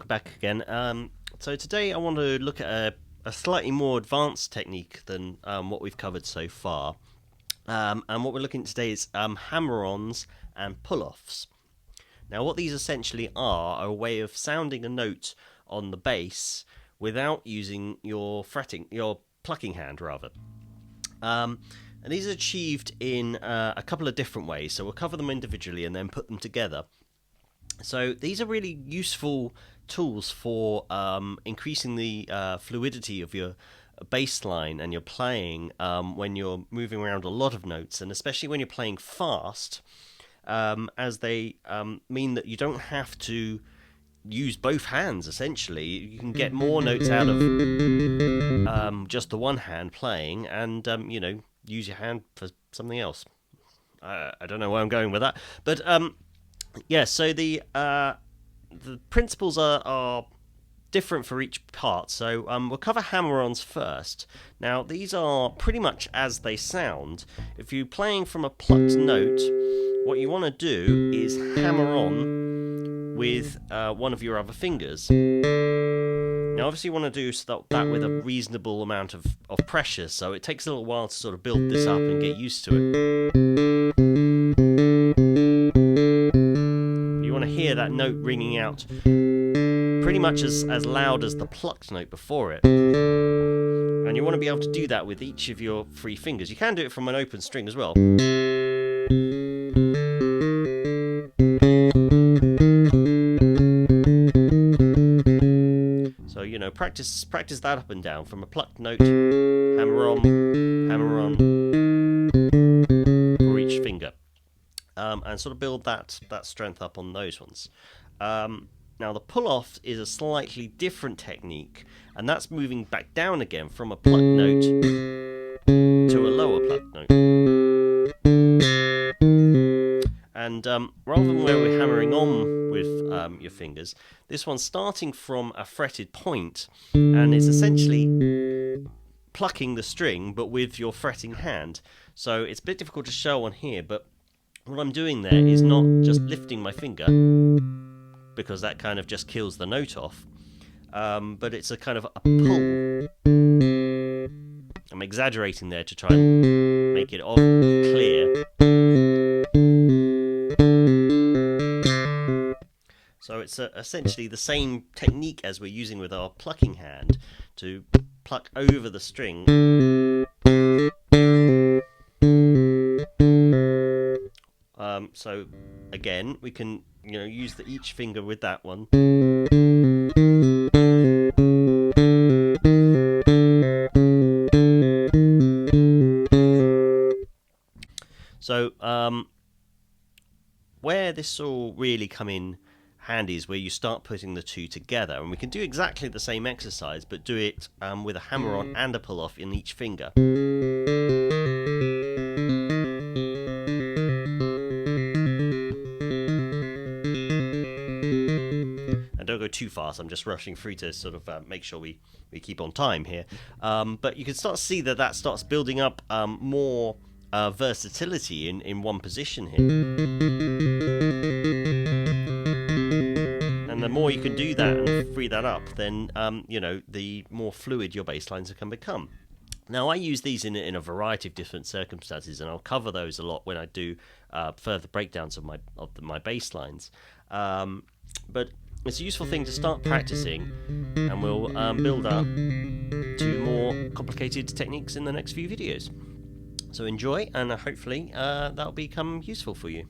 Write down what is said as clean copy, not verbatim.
welcome back again. So today I want to look at a slightly more advanced technique than what we've covered so far. And what we're looking at today is hammer-ons and pull-offs. Now what these essentially are a way of sounding a note on the bass without using your plucking hand rather. And these are achieved in a couple of different ways, so we'll cover them individually and then put them together. So these are really useful tools for increasing the fluidity of your bass line and your playing when you're moving around a lot of notes, and especially when you're playing fast, as they mean that you don't have to use both hands. Essentially, you can get more notes out of just the one hand playing, and use your hand for something else. I don't know where I'm going with that, but yeah. So the principles are different for each part. So we'll cover hammer-ons first. Now these are pretty much as they sound. If you're playing from a plucked note, what you want to do is hammer on with one of your other fingers. Now obviously you want to do that with a reasonable amount of pressure, so it takes a little while to sort of build this up and get used to it. You want to hear that note ringing out pretty much as loud as the plucked note before it. And you want to be able to do that with each of your three fingers. You can do it from an open string as well. So, practice that up and down from a plucked note, hammer on for each finger. And sort of build that strength up on those ones. Now the pull-off is a slightly different technique, and that's moving back down again from a plucked note to a lower plucked note. And rather than where we're hammering on with your fingers, this one's starting from a fretted point, and it's essentially plucking the string but with your fretting hand. So it's a bit difficult to show on here, but what I'm doing there is not just lifting my finger, because that kind of just kills the note off, but it's a kind of a pull. I'm exaggerating there to try and make it clear. So it's essentially the same technique as we're using with our plucking hand to pluck over the string. So again, we can use each finger with that one. So where this will really come in handy is where you start putting the two together, and we can do exactly the same exercise but do it with a hammer-on and a pull-off in each finger. Don't go too fast, I'm just rushing through to sort of make sure we keep on time here. But you can start to see that starts building up more versatility in one position here. And the more you can do that and free that up, then the more fluid your bass lines can become. Now I use these in a variety of different circumstances, and I'll cover those a lot when I do further breakdowns of my bass lines. But it's a useful thing to start practicing, and we'll build up to more complicated techniques in the next few videos. So enjoy, and hopefully that'll become useful for you.